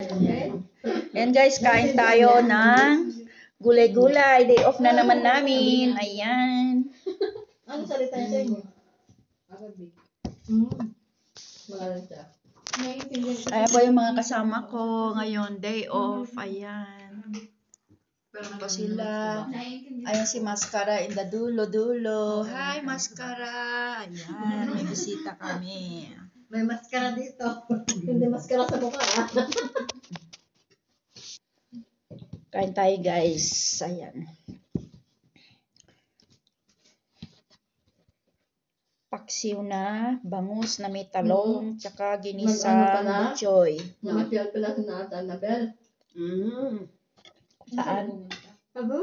Ayan. Ayan guys, kain tayo ng gulay-gulay. Day off na naman namin. Ayan. Ano salita niya sa inyo? Arabic. Magaling siya. Ayan po yung mga kasama ko ngayon. Day off. Ayan. Ayan po sila. Ayan si Mascara in the dulo-dulo. Hi Mascara. Ayan, may bisita kami. May maskara dito. Hindi maskara sa mukha. Kain tayo guys. Ayan. Paksiw na, bangus na may talong, tsaka ginisang butchoy. Namasyal pala sa nasa Annabelle. Saan? Abo,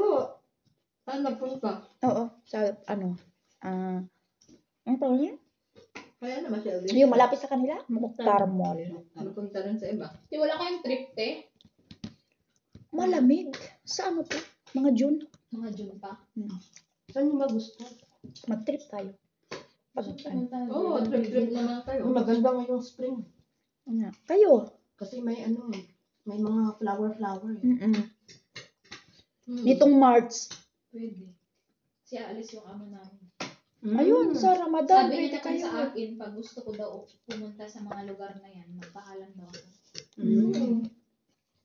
saan nagpunta? Oo, sa ano? Ano tawag niya? Kaya namasyal din. Yung malapit sa kanila? Mukhtar Mall. Napunta rin sa iba. Di wala kayong trip, te? Malamig. Sa ano to? Mga June. Mga June pa. Saan nyo magusto? Mag-trip tayo. Pag, ano? Oo, trip-trip naman kayo. Maganda ngayong spring. Ano? Kayo? Kasi may ano may mga flower eh. Nitong March. Pwede. Siya alis yung amo namin. Ayun, sa Ramadan. Sabi Pwede niya naman kayo. sa akin, pag gusto ko daw pumunta sa mga lugar na yan, magpaalam daw ako.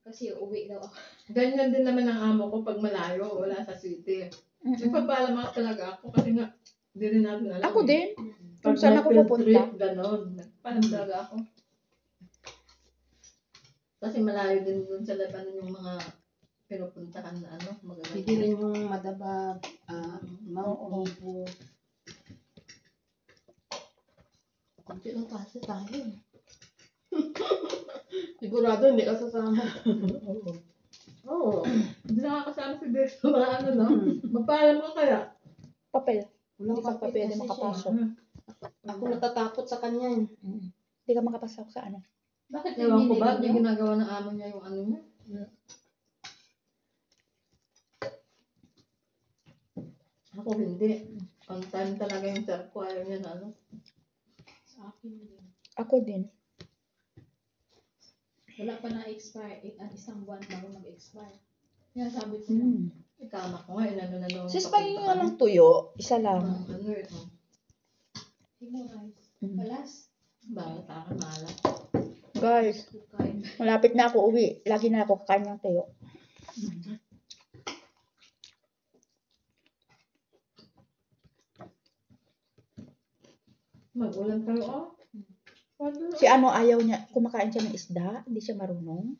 Kasi uwi daw ako. Ganyan din naman ang amo ko pag malayo, wala sa city. Nagpapaalam ako talaga ako kasi nga, hindi rin natin alam. Ako din. Kung Pag saan ako field pupunta. trip, ganon. Nagpapaalam talaga ako. Kasi malayo din dun sa Lebanon yung mga pinupuntahan na ano, magaganda. Pwede rin yung Madabag, Mount Ibo. Kunti lang kasi tayo. Sigurado hindi ka sasama. Oo. Hindi nakakasama si Des sa mga ano, no? Magpaalam ka kaya? Papel. Walang Hindi ka pa pwede kasi makapasok. siya. Ako natatakot sa kanya eh. Hindi ka makapasok sa ano. Bakit Ewan ko ba, hindi hindi ginagawa ng amo niya yung ano niya? Ako hindi. On time talaga yung sir ko, ayaw niya na ano. Sa akin din. Ako din. Wala pa na-expire. Isang buwan bago mag-expire. Yan sabi ko na. Ikama ko nga, inano na nung Sis, pahingin nga ng tuyo. Isa lang. Ano ito? Himorize. Balas. Bakit ako malas? Guys, Kain. malapit na ako uwi. Lagi na ako kakain ng tuyo. Mag-ulam kayo, oh. Si ano ayaw niya, kumakain siya ng isda. Hindi siya marunong.